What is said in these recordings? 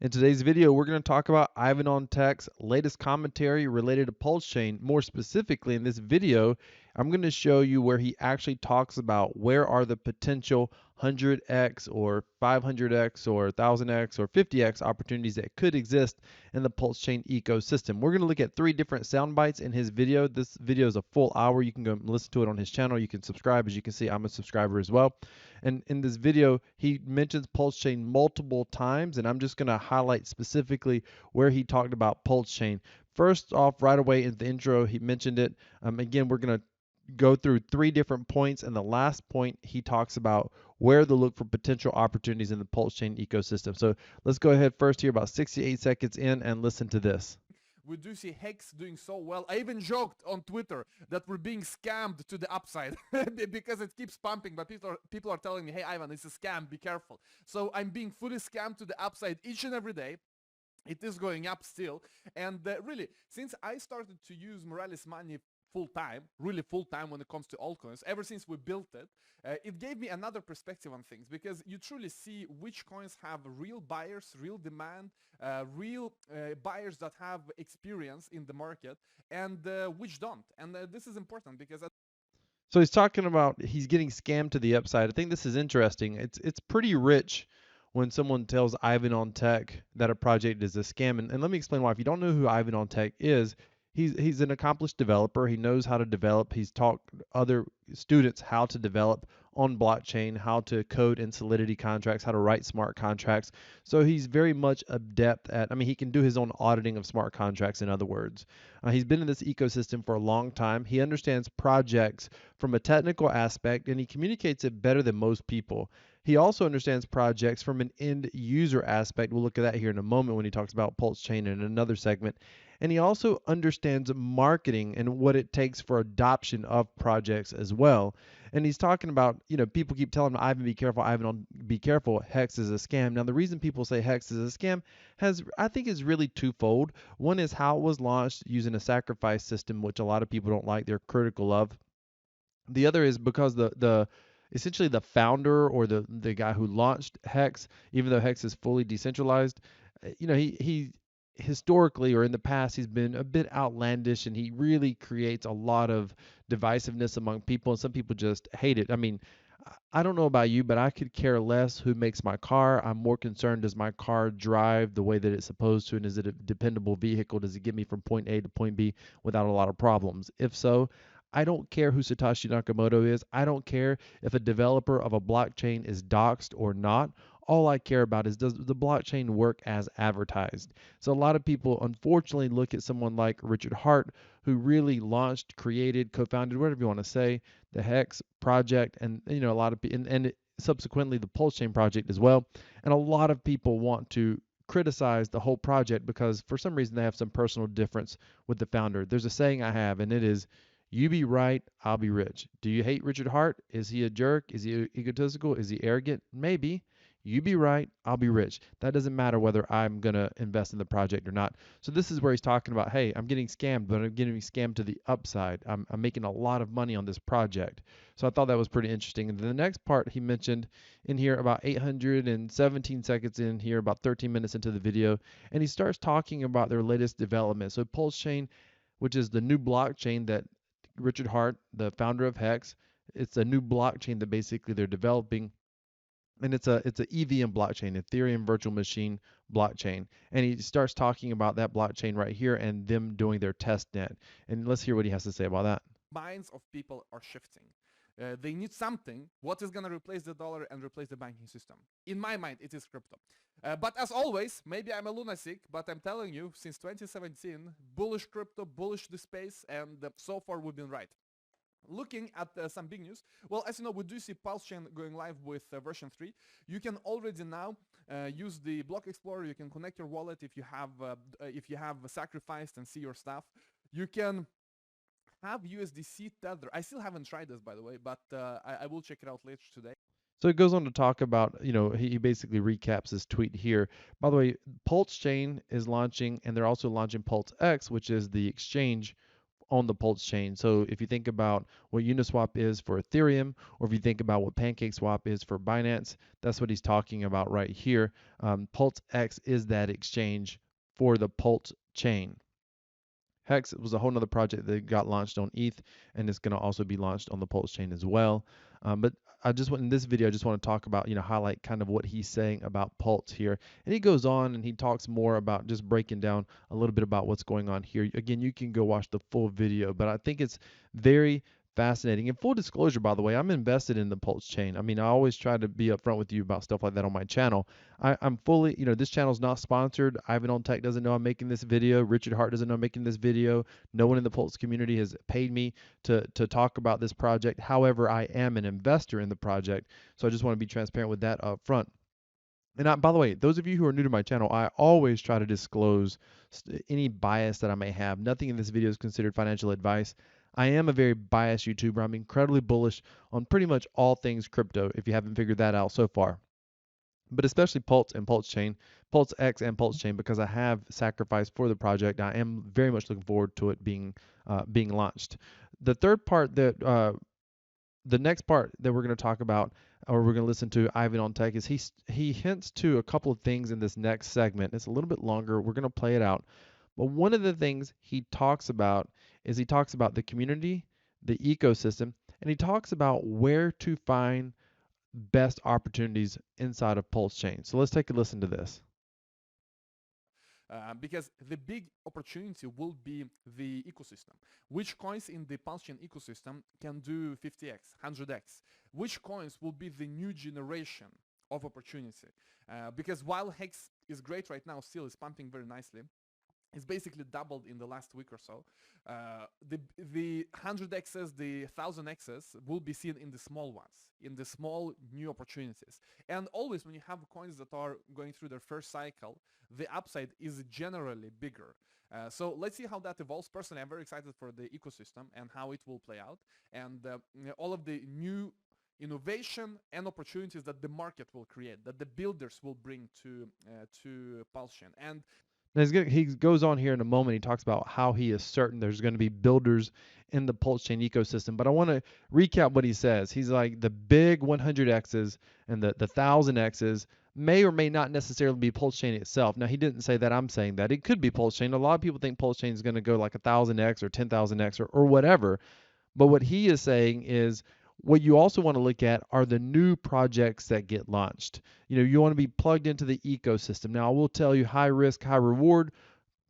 In today's video, we're going to talk about Ivan on Tech's latest commentary related to Pulsechain. More specifically, in this video, I'm going to show you where he actually talks about where are the potential 100x or 500x or 1000x or 50x opportunities that could exist in the Pulsechain ecosystem. We're going to look at 3 different sound bites in his video. This video is a full hour. You can go listen to it on his channel. You can subscribe. As you can see, I'm a subscriber as well. And in this video, he mentions Pulsechain multiple times, and I'm just going to highlight specifically where he talked about Pulsechain. First off, right away in the intro, he mentioned it. Again, we're going to go through 3 different points, and the last point he talks about where to look for potential opportunities in the Pulsechain ecosystem. So let's go ahead first here, about 68 seconds in, and listen to this. We do see Hex doing so well. I even joked on Twitter that we're being scammed to the upside because it keeps pumping, but people are telling me, hey Ivan, it's a scam, be careful. So I'm being fully scammed to the upside each and every day. It is going up still. And really, since I started to use Morales money full-time, really full-time when it comes to altcoins, ever since we built it, it gave me another perspective on things, because you truly see which coins have real buyers, real demand, real buyers that have experience in the market, and which don't. And this is important because So he's talking about he's getting scammed to the upside. I think this is interesting. It's pretty rich when someone tells Ivan on Tech that a project is a scam. And let me explain why. If you don't know who Ivan on Tech is, he's an accomplished developer. He knows how to develop. He's taught other students how to develop on blockchain, how to code in Solidity contracts, how to write smart contracts. So he's very much adept at, I mean, he can do his own auditing of smart contracts, in other words. He's been in this ecosystem for a long time. He understands projects from a technical aspect, and he communicates it better than most people. He also understands projects from an end user aspect. We'll look at that here in a moment when he talks about Pulsechain in another segment. And he also understands marketing and what it takes for adoption of projects as well. And he's talking about, people keep telling him, Ivan, be careful, Ivan, be careful, Hex is a scam. Now, the reason people say Hex is a scam I think, is really twofold. One is how it was launched using a sacrifice system, which a lot of people don't like, they're critical of. The other is because the essentially the founder or the guy who launched Hex, even though Hex is fully decentralized, he historically or in the past he's been a bit outlandish, and he really creates a lot of divisiveness among people, and some people just hate it. I mean, I don't know about you, but I could care less who makes my car. I'm more concerned, does my car drive the way that it's supposed to, and is it a dependable vehicle? Does it get me from point A to point B without a lot of problems? If so, I don't care who Satoshi Nakamoto is. I don't care if a developer of a blockchain is doxxed or not. All I care about is, does the blockchain work as advertised? So a lot of people unfortunately look at someone like Richard Hart, who really launched, created, co-founded, whatever you want to say, the Hex project, and a lot of people, and subsequently the Pulsechain project as well. And a lot of people want to criticize the whole project because for some reason they have some personal difference with the founder. There's a saying I have, and it is, you be right, I'll be rich. Do you hate Richard Hart? Is he a jerk? Is he egotistical? Is he arrogant? Maybe. You be right, I'll be rich. That doesn't matter whether I'm going to invest in the project or not. So this is where he's talking about, hey, I'm getting scammed, but I'm getting scammed to the upside. I'm making a lot of money on this project. So I thought that was pretty interesting. And the next part he mentioned in here, about 817 seconds in here, about 13 minutes into the video, and he starts talking about their latest development. So Pulsechain, which is the new blockchain that Richard Hart, the founder of Hex, it's a new blockchain that basically they're developing, and it's a EVM blockchain, Ethereum virtual machine blockchain. And he starts talking about that blockchain right here and them doing their test net. And let's hear what he has to say about that. minds of people are shifting. They need something. What is going to replace the dollar and replace the banking system? In my mind, it is crypto. But as always, maybe I'm a lunatic, but I'm telling you, since 2017, bullish crypto, bullish the space, and so far we've been right. Looking at some big news, well, as you know, we do see Pulsechain going live with version 3. You can already now use the block explorer. You can connect your wallet if you have sacrificed and see your stuff. You can have USDC tether. I still haven't tried this, by the way, but I will check it out later today. So it goes on to talk about, he basically recaps his tweet here. By the way, Pulsechain is launching, and they're also launching PulseX, which is the exchange on the Pulse chain. So if you think about what Uniswap is for Ethereum, or if you think about what PancakeSwap is for Binance, that's what he's talking about right here. PulseX is that exchange for the Pulse chain. Hex was a whole nother project that got launched on ETH, and it's going to also be launched on the Pulse chain as well. But in this video, I just want to talk about, highlight kind of what he's saying about Pulse here. And he goes on and he talks more about just breaking down a little bit about what's going on here. Again, you can go watch the full video, but I think it's very fascinating. And full disclosure, by the way, I'm invested in the Pulse chain. I mean, I always try to be upfront with you about stuff like that on my channel. I'm fully, this channel's not sponsored. Ivan on Tech doesn't know I'm making this video. Richard Hart doesn't know I'm making this video. No one in the Pulse community has paid me to talk about this project. However, I am an investor in the project, so I just want to be transparent with that up front. And by the way, those of you who are new to my channel, I always try to disclose any bias that I may have. Nothing in this video is considered financial advice. I am a very biased YouTuber. I'm incredibly bullish on pretty much all things crypto, if you haven't figured that out so far. But especially Pulse and Pulse Chain, Pulse X and Pulse Chain, because I have sacrificed for the project. I am very much looking forward to it being launched. The third part the next part that we're going to talk about, or we're going to listen to Ivan on Tech, is he hints to a couple of things in this next segment. It's a little bit longer. We're going to play it out. But one of the things he talks about is the community, the ecosystem, and he talks about where to find best opportunities inside of Pulse Chain. So let's take a listen to this. Because the big opportunity will be the ecosystem. Which coins in the Pulsechain ecosystem can do 50x, 100x? Which coins will be the new generation of opportunity? Because while Hex is great right now, still is pumping very nicely, it's basically doubled in the last week or so. The 100x's, the 1000x's will be seen in the small ones, in the small new opportunities. And always when you have coins that are going through their first cycle, the upside is generally bigger. So let's see how that evolves. Personally, I'm very excited for the ecosystem and how it will play out. And all of the new innovation and opportunities that the market will create, that the builders will bring to Pulsechain. And now he goes on here in a moment. He talks about how he is certain there's going to be builders in the Pulse chain ecosystem. But I want to recap what he says. He's like, the big 100x's and the 1000x's may or may not necessarily be Pulse chain itself. Now, he didn't say that. I'm saying that. It could be Pulse chain. A lot of people think Pulse chain is going to go like 1000x or 10,000x or whatever. But what he is saying is, what you also want to look at are the new projects that get launched. You want to be plugged into the ecosystem. Now, I will tell you, high risk, high reward,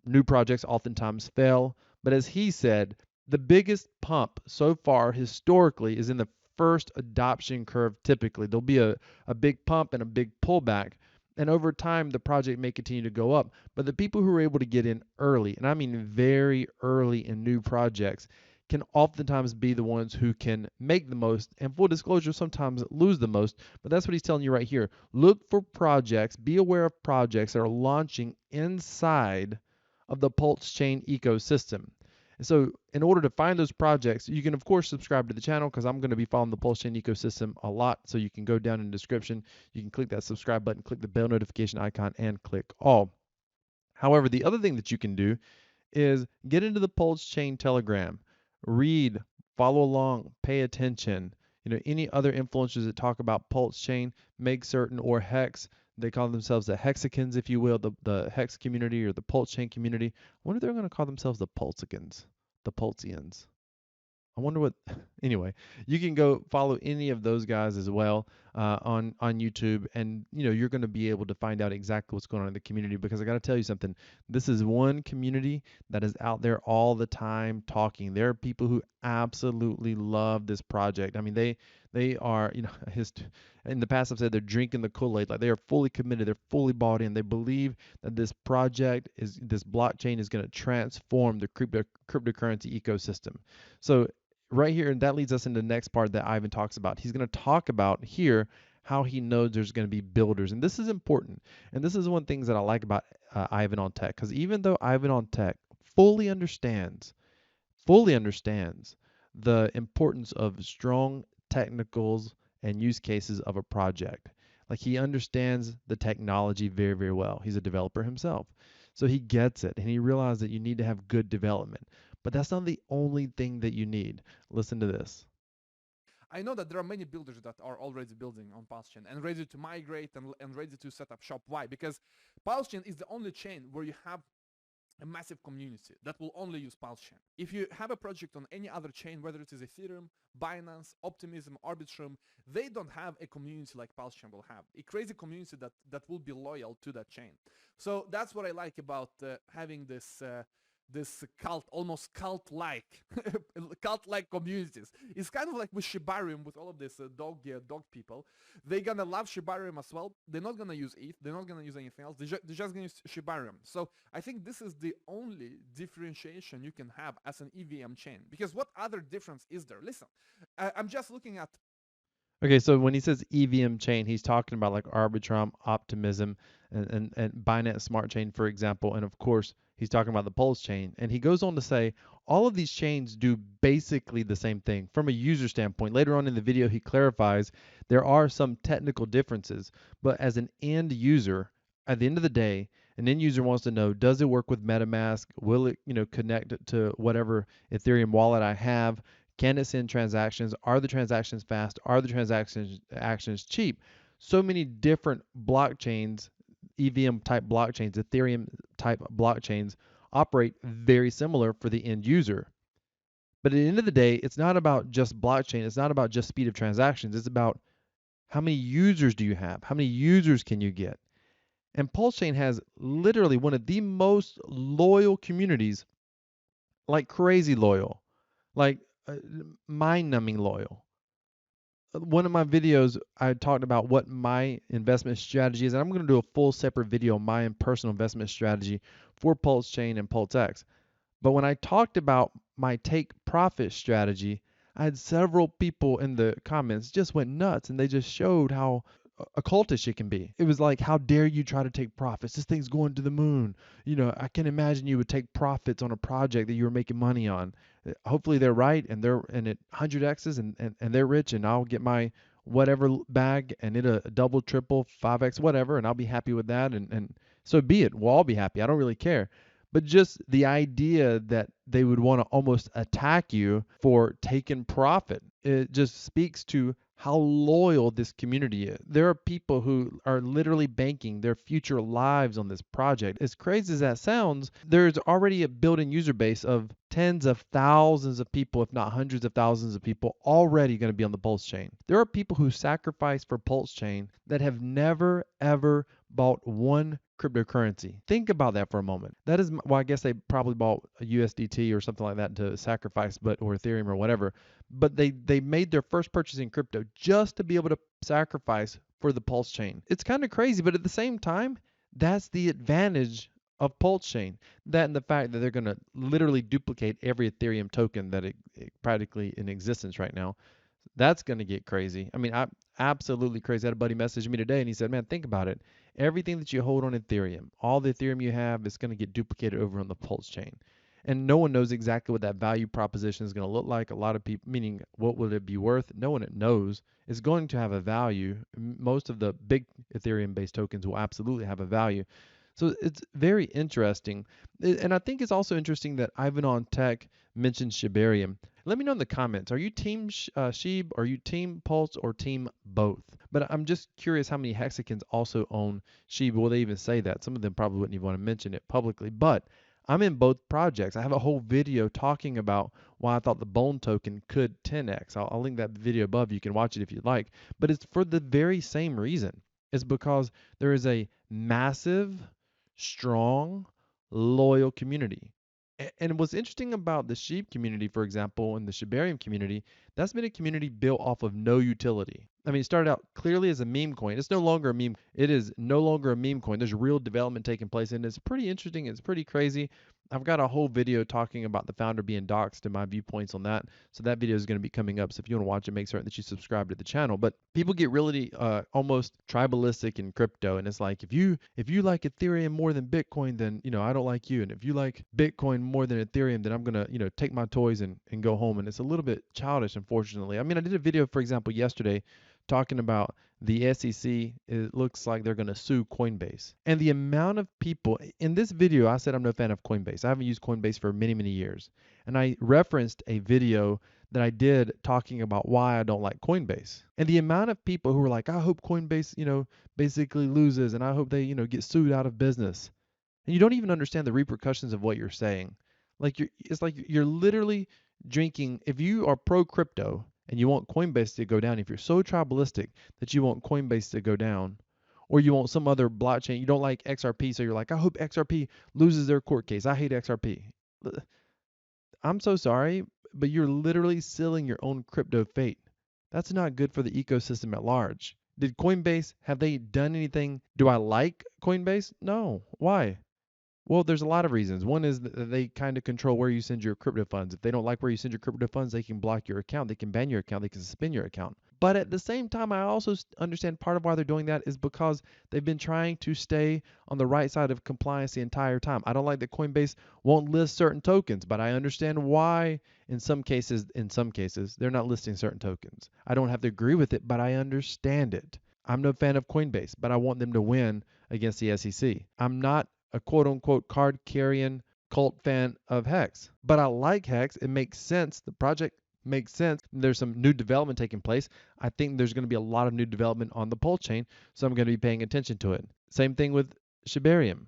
new projects oftentimes fail. But as he said, the biggest pump so far historically is in the first adoption curve typically. There'll be a big pump and a big pullback. And over time, the project may continue to go up. But the people who are able to get in early, and I mean very early in new projects, can oftentimes be the ones who can make the most, and full disclosure, sometimes lose the most. But that's what he's telling you right here. Look for projects, be aware of projects that are launching inside of the Pulse chain ecosystem. And so in order to find those projects, you can of course subscribe to the channel, because I'm going to be following the Pulse chain ecosystem a lot. So you can go down in the description, you can click that subscribe button, click the bell notification icon, and click all. However, the other thing that you can do is get into the Pulse chain Telegram. Read, follow along, pay attention. Any other influencers that talk about Pulse chain, make certain, or Hex, they call themselves the Hexicans, if you will, the Hex community or the Pulse chain community. I wonder if they're going to call themselves the Pulsicans, the Pulsians. I wonder what. Anyway, you can go follow any of those guys as well on YouTube, and you're going to be able to find out exactly what's going on in the community. Because I got to tell you something, this is one community that is out there all the time talking. There are people who absolutely love this project. I mean, they are, in the past I've said they're drinking the Kool-Aid. Like, they are fully committed, they're fully bought in. They believe that this blockchain is going to transform the cryptocurrency ecosystem. So right here, and that leads us into the next part that Ivan talks about. He's going to talk about here how he knows there's going to be builders. And this is important. And this is one of the things that I like about Ivan on Tech, because even though Ivan on Tech fully understands the importance of strong technicals and use cases of a project. Like, he understands the technology very, very well. He's a developer himself. So he gets it, and he realizes that you need to have good development. But that's not the only thing that you need. Listen to this. I know that there are many builders that are already building on Pulsechain and ready to migrate and ready to set up shop. Why? Because Pulsechain is the only chain where you have a massive community that will only use Pulsechain. If you have a project on any other chain, whether it is Ethereum, Binance, Optimism, Arbitrum, they don't have a community like Pulsechain will have. A crazy community that will be loyal to that chain. So that's what I like about having this cult, almost cult-like, cult-like communities. It's kind of like with Shibarium, with all of this dog people. They're gonna love Shibarium as well. They're not gonna use ETH. They're not gonna use anything else. They're just gonna use Shibarium. So I think this is the only differentiation you can have as an EVM chain. Because what other difference is there? Listen, I'm just looking at. Okay, so when he says EVM chain, he's talking about like Arbitrum, Optimism, and Binance Smart Chain, for example. And of course, he's talking about the Pulse chain. And he goes on to say all of these chains do basically the same thing from a user standpoint. Later on in the video, he clarifies there are some technical differences, but as an end user, at the end of the day, an end user wants to know, does it work with MetaMask? Will it, connect it to whatever Ethereum wallet I have? Can it send transactions? Are the transactions fast? Are the transactions actions cheap? So many different blockchains, EVM type blockchains, Ethereum type blockchains operate very similar for the end user. But at the end of the day, it's not about just blockchain. It's not about just speed of transactions. It's about how many users do you have? How many users can you get? And Pulsechain has literally one of the most loyal communities, like crazy loyal, like uh, mind-numbing loyal. One of my videos, I talked about what my investment strategy is, and I'm going to do a full separate video on my personal investment strategy for Pulsechain and PulseX. But when I talked about my take profit strategy, I had several people in the comments just went nuts, and they just showed how occultish it can be. It was like, how dare you try to take profits? This thing's going to the moon. I can imagine you would take profits on a project that you were making money on. Hopefully they're right, and they're and it 100x's, and they're rich, and I'll get my whatever bag, and it a double, triple, 5x, whatever, and I'll be happy with that, and so be it. We'll all be happy. I don't really care. But just the idea that they would want to almost attack you for taking profit, it just speaks to how loyal this community is. There are people who are literally banking their future lives on this project. As crazy as that sounds, there's already a built-in user base of tens of thousands of people, if not hundreds of thousands of people, already going to be on the Pulse chain. There are people who sacrifice for Pulse chain that have never, ever bought one cryptocurrency. Think about that for a moment. That is, well, I guess they probably bought a USDT or something like that to sacrifice, or Ethereum or whatever. But they made their first purchase in crypto just to be able to sacrifice for the Pulse chain. It's kind of crazy, but at the same time, that's the advantage of Pulse chain. That and the fact that they're going to literally duplicate every Ethereum token that it practically in existence right now. That's going to get crazy. I mean, I absolutely crazy. I had a buddy message me today and he said, man, think about it. Everything that you hold on Ethereum, all the Ethereum you have is going to get duplicated over on the Pulse chain. And no one knows exactly what that value proposition is going to look like. A lot of people, meaning what will it be worth? No one knows. It's going to have a value. Most of the big Ethereum based tokens will absolutely have a value. So it's very interesting. And I think it's also interesting that Ivan on Tech mentioned Shibarium. Let me know in the comments. Are you team Sheeb? Are you team Pulse or team both? But I'm just curious how many hexagons also own Sheeb. Will they even say that? Some of them probably wouldn't even want to mention it publicly. But I'm in both projects. I have a whole video talking about why I thought the Bone token could 10x. I'll link that video above. You can watch it if you'd like. But it's for the very same reason. It's because there is a massive, strong, loyal community. And what's interesting about the Sheep community, for example, and the Shibarium community, that's been a community built off of no utility. I mean, it started out clearly as a meme coin. It's no longer a meme. It is no longer a meme coin. There's real development taking place, and it's pretty interesting. It's pretty crazy. I've got a whole video talking about the founder being doxxed and my viewpoints on that. So that video is going to be coming up. So if you want to watch it, make certain that you subscribe to the channel. But people get really almost tribalistic in crypto, and it's like if you like Ethereum more than Bitcoin, then I don't like you. And if you like Bitcoin more than Ethereum, then I'm gonna take my toys and go home. And it's a little bit childish, unfortunately. I mean, I did a video, for example, yesterday talking about the SEC, it looks like they're going to sue Coinbase. And the amount of people in this video, I said I'm no fan of Coinbase. I haven't used Coinbase for many, many years. And I referenced a video that I did talking about why I don't like Coinbase. And the amount of people who were like, I hope Coinbase, basically loses and I hope they, get sued out of business. And you don't even understand the repercussions of what you're saying. It's like you're literally drinking. If you are pro crypto and you want Coinbase to go down, if you're so tribalistic that you want Coinbase to go down, or you want some other blockchain, you don't like XRP, so you're like, I hope XRP loses their court case. I hate XRP. I'm so sorry, but you're literally sealing your own crypto fate. That's not good for the ecosystem at large. Did Coinbase, have they done anything? Do I like Coinbase? No. Why? Well, there's a lot of reasons. One is that they kind of control where you send your crypto funds. If they don't like where you send your crypto funds, they can block your account, they can ban your account, they can suspend your account. But at the same time, I also understand part of why they're doing that is because they've been trying to stay on the right side of compliance the entire time. I don't like that Coinbase won't list certain tokens, but I understand why in some cases, they're not listing certain tokens. I don't have to agree with it, but I understand it. I'm no fan of Coinbase, but I want them to win against the SEC. I'm not a quote unquote card carrying cult fan of Hex, but I like Hex. It makes sense. The project makes sense. There's some new development taking place. I think there's going to be a lot of new development on the Pulsechain, so I'm going to be paying attention to it. Same thing with Shibarium.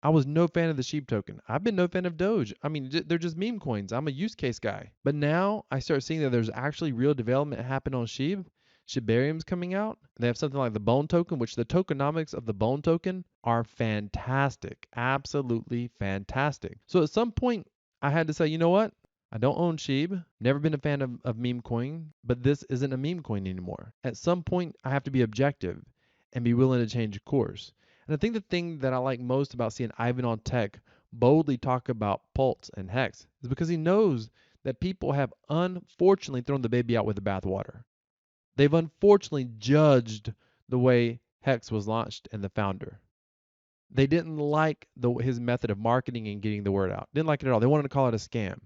I was no fan of the Sheep token. I've been no fan of Doge. I mean, they're just meme coins. I'm a use case guy. But now I start seeing that there's actually real development happening on Sheep. Shibarium's coming out. They have something like the Bone token, which the tokenomics of the Bone token are fantastic. Absolutely fantastic. So at some point, I had to say, you know what? I don't own Sheeb. Never been a fan of meme coin, but this isn't a meme coin anymore. At some point, I have to be objective and be willing to change course. And I think the thing that I like most about seeing Ivan on Tech boldly talk about Pulse and Hex is because he knows that people have unfortunately thrown the baby out with the bathwater. They've unfortunately judged the way Hex was launched and the founder. They didn't like his method of marketing and getting the word out. Didn't like it at all. They wanted to call it a scam.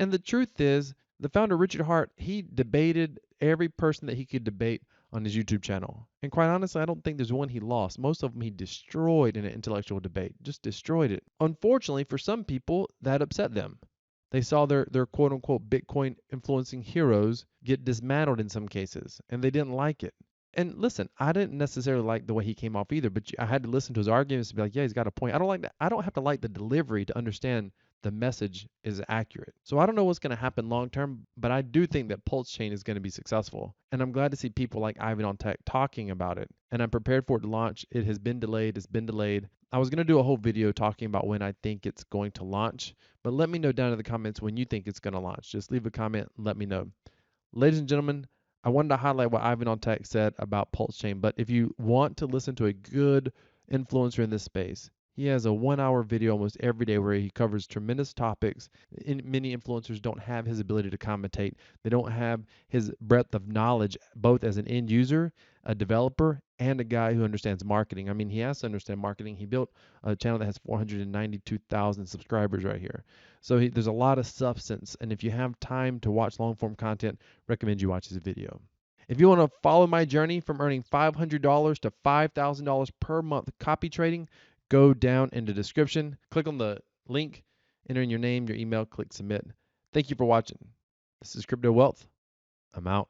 And the truth is, the founder, Richard Hart, he debated every person that he could debate on his YouTube channel. And quite honestly, I don't think there's one he lost. Most of them he destroyed in an intellectual debate, just destroyed it. Unfortunately, for some people, that upset them. They saw their quote unquote Bitcoin influencing heroes get dismantled in some cases, and they didn't like it. And listen, I didn't necessarily like the way he came off either, but I had to listen to his arguments to be like, yeah, he's got a point. I don't like that. I don't have to like the delivery to understand the message is accurate. So I don't know what's going to happen long term, but I do think that Pulsechain is going to be successful. And I'm glad to see people like Ivan on Tech talking about it. And I'm prepared for it to launch. It has been delayed. It's been delayed. I was going to do a whole video talking about when I think it's going to launch, but let me know down in the comments when you think it's going to launch. Just leave a comment and let me know. Ladies and gentlemen, I wanted to highlight what Ivan on Tech said about Pulsechain, but if you want to listen to a good influencer in this space, he has a 1 hour video almost every day where he covers tremendous topics. Many influencers don't have his ability to commentate. They don't have his breadth of knowledge, both as an end user, a developer, and a guy who understands marketing. I mean, he has to understand marketing. He built a channel that has 492,000 subscribers right here. So there's a lot of substance. And if you have time to watch long form content, recommend you watch his video. If you want to follow my journey from earning $500 to $5,000 per month copy trading, go down in the description, click on the link, enter in your name, your email, click submit. Thank you for watching. This is Crypto Wealth. I'm out.